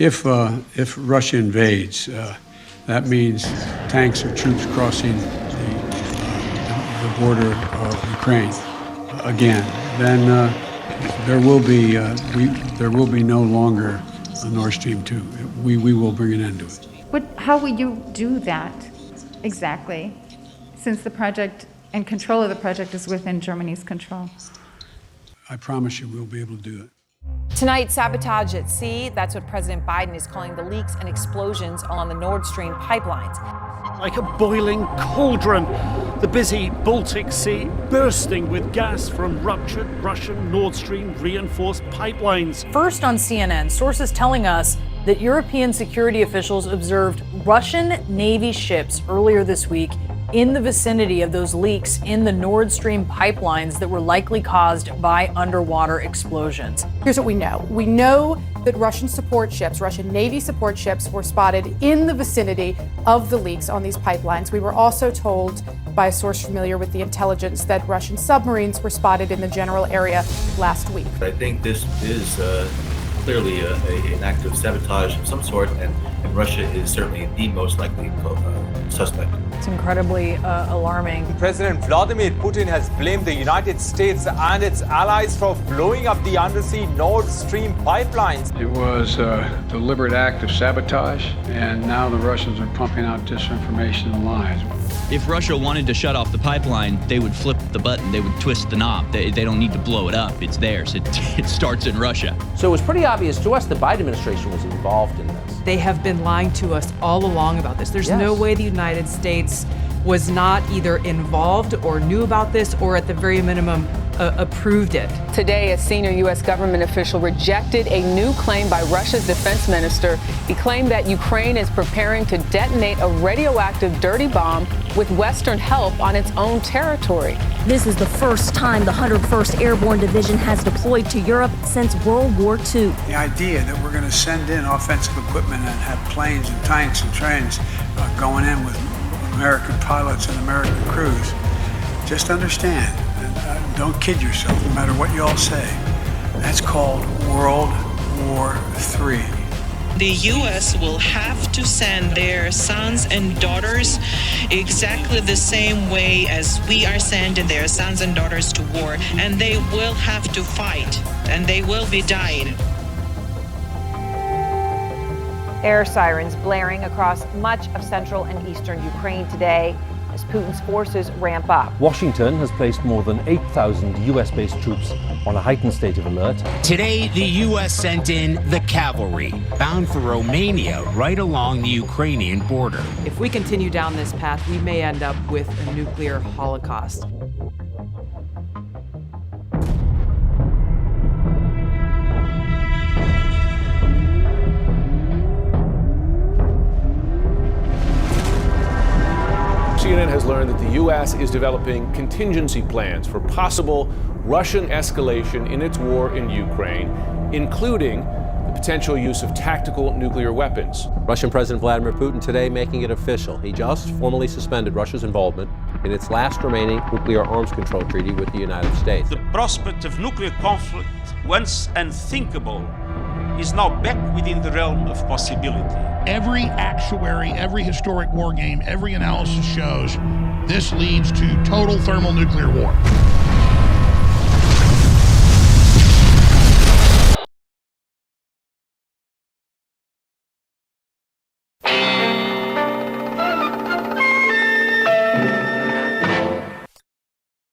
If Russia invades, that means tanks or troops crossing the border of Ukraine again. Then there will be no longer a Nord Stream 2. We will bring an end to it. How will you do that exactly, since the project and control of the project is within Germany's control? I promise you we'll be able to do it. Tonight, sabotage at sea. That's what President Biden is calling the leaks and explosions along the Nord Stream pipelines. Like a boiling cauldron, the busy Baltic Sea bursting with gas from ruptured Russian Nord Stream reinforced pipelines. First on CNN, sources telling us that European security officials observed Russian Navy ships earlier this week in the vicinity of those leaks in the Nord Stream pipelines that were likely caused by underwater explosions. Here's what we know. We know that Russian Navy support ships were spotted in the vicinity of the leaks on these pipelines. We were also told by a source familiar with the intelligence that Russian submarines were spotted in the general area last week. I think this is clearly an act of sabotage of some sort, and Russia is certainly the most likely suspect. It's incredibly alarming. President Vladimir Putin has blamed the United States and its allies for blowing up the undersea Nord Stream pipelines. It was a deliberate act of sabotage, and now the Russians are pumping out disinformation and lies. If Russia wanted to shut off the pipeline, they would flip the button, they would twist the knob. They don't need to blow it up, it's theirs. It starts in Russia. So it was pretty obvious to us the Biden administration was involved in this. They have been lying to us all along about this. There's no way the United States was not either involved or knew about this, or at the very minimum approved it. Today, a senior U.S. government official rejected a new claim by Russia's defense minister. He claimed that Ukraine is preparing to detonate a radioactive dirty bomb with Western help on its own territory. This is the first time the 101st Airborne Division has deployed to Europe since World War II. The idea that we're going to send in offensive equipment and have planes and tanks and trains going in with American pilots and American crews, just understand, don't kid yourself, no matter what you all say, that's called World War III. The U.S. will have to send their sons and daughters exactly the same way as we are sending their sons and daughters to war, and they will have to fight, and they will be dying. Air sirens blaring across much of central and eastern Ukraine today as Putin's forces ramp up. Washington has placed more than 8,000 U.S.-based troops on a heightened state of alert. Today, the U.S. sent in the cavalry, bound for Romania, right along the Ukrainian border. If we continue down this path, we may end up with a nuclear holocaust. CNN has learned that the U.S. is developing contingency plans for possible Russian escalation in its war in Ukraine, including the potential use of tactical nuclear weapons. Russian President Vladimir Putin today making it official. He just formally suspended Russia's involvement in its last remaining nuclear arms control treaty with the United States. The prospect of nuclear conflict, once unthinkable, is now back within the realm of possibility. Every actuary, every historic war game, every analysis shows this leads to total thermal nuclear war.